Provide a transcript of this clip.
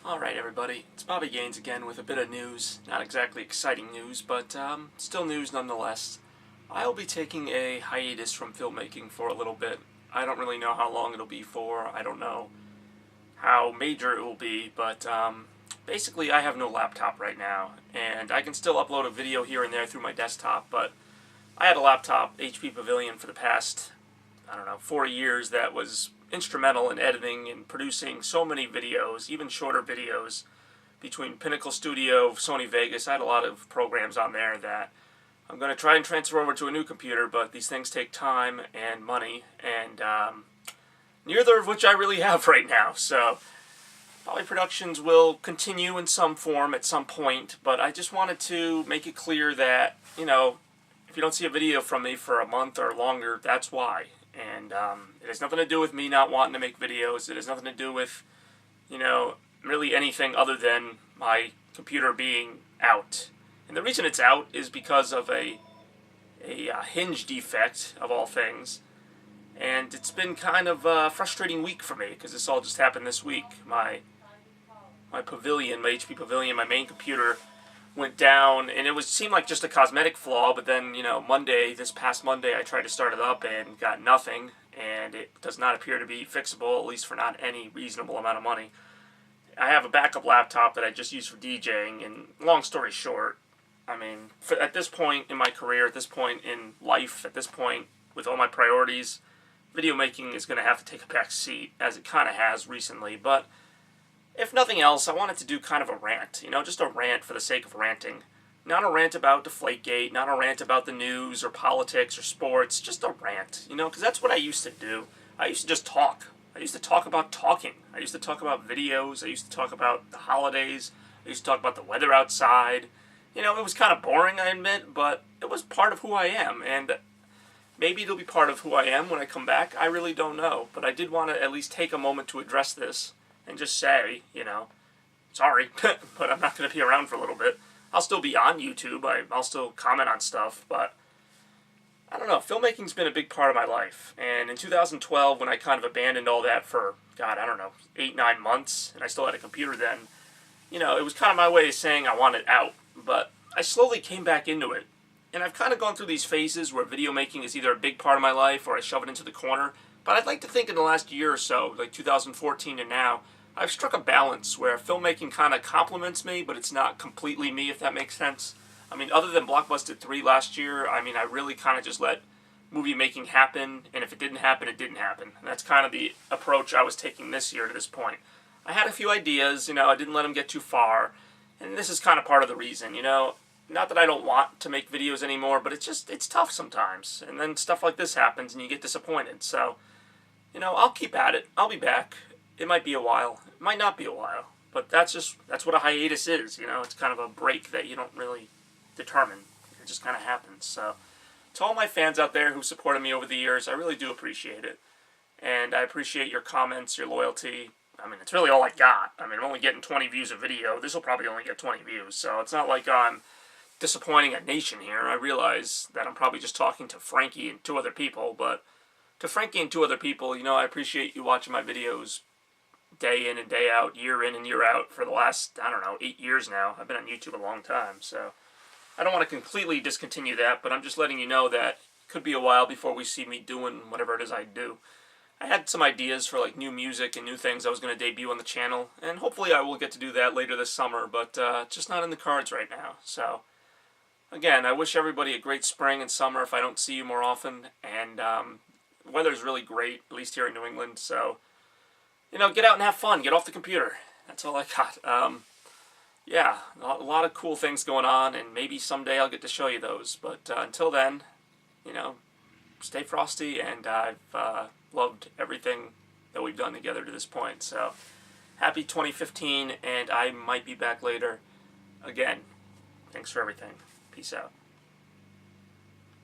Alright everybody, it's Bobby Gaines again with a bit of news. Not exactly exciting news, but still news nonetheless. I'll be taking a hiatus from filmmaking for a little bit. I don't really know how long it'll be for. I don't know how major it will be, but basically I have no laptop right now, and I can still upload a video here and there through my desktop, but I had a laptop, HP Pavilion, for the past, 4 years that was instrumental in editing and producing so many videos, even shorter videos, between Pinnacle Studio, Sony Vegas. I had a lot of programs on there that I'm going to try and transfer over to a new computer, but these things take time and money, and neither of which I really have right now. So probably productions will continue in some form at some point, but I just wanted to make it clear that, if you don't see a video from me for a month or longer, that's why. And it has nothing to do with me not wanting to make videos. It has nothing to do with, really anything other than my computer being out. And the reason it's out is because of a hinge defect, of all things. And it's been kind of a frustrating week for me, because this all just happened this week. My Pavilion, my HP Pavilion, my main computer went down, and it seemed like just a cosmetic flaw, but then, this past Monday, I tried to start it up and got nothing, and it does not appear to be fixable, at least for not any reasonable amount of money. I have a backup laptop that I just use for DJing, and long story short, at this point in my career, at this point in life, at this point with all my priorities, video making is going to have to take a back seat, as it kind of has recently. But if nothing else, I wanted to do kind of a rant, just a rant for the sake of ranting. Not a rant about Deflategate, not a rant about the news or politics or sports, just a rant, because that's what I used to do. I used to just talk. I used to talk about talking. I used to talk about videos. I used to talk about the holidays. I used to talk about the weather outside. It was kind of boring, I admit, but it was part of who I am, and maybe it'll be part of who I am when I come back. I really don't know, but I did want to at least take a moment to address this and just say, sorry, but I'm not going to be around for a little bit. I'll still be on YouTube. I'll still comment on stuff, but I don't know. Filmmaking's been a big part of my life. And in 2012, when I kind of abandoned all that for, 8-9 months, and I still had a computer then, it was kind of my way of saying I wanted out. But I slowly came back into it. And I've kind of gone through these phases where video making is either a big part of my life or I shove it into the corner. But I'd like to think in the last year or so, like 2014 and now, I've struck a balance where filmmaking kind of complements me, but it's not completely me, if that makes sense. Other than Blockbusted 3 last year, I really kind of just let movie making happen, and if it didn't happen, it didn't happen. And that's kind of the approach I was taking this year to this point. I had a few ideas, I didn't let them get too far, and this is kind of part of the reason, Not that I don't want to make videos anymore, but it's tough sometimes. And then stuff like this happens and you get disappointed. So, I'll keep at it. I'll be back. It might be a while. It might not be a while. But that's what a hiatus is, It's kind of a break that you don't really determine. It just kind of happens. So, to all my fans out there who supported me over the years, I really do appreciate it. And I appreciate your comments, your loyalty. It's really all I got. I'm only getting 20 views a video. This will probably only get 20 views. So, it's not like I'm disappointing a nation here. I realize that I'm probably just talking to Frankie and 2 other people, but to Frankie and 2 other people, I appreciate you watching my videos day in and day out, year in and year out for the last, 8 years now. I've been on YouTube a long time, so I don't want to completely discontinue that, but I'm just letting you know that it could be a while before we see me doing whatever it is I do. I had some ideas for new music and new things I was going to debut on the channel, and hopefully I will get to do that later this summer, but just not in the cards right now, so again, I wish everybody a great spring and summer if I don't see you more often, and the weather's really great, at least here in New England, so, get out and have fun, get off the computer, that's all I got. Yeah, a lot of cool things going on, and maybe someday I'll get to show you those, but until then, stay frosty, and I've loved everything that we've done together to this point, so happy 2015, and I might be back later. Again, thanks for everything. Peace out.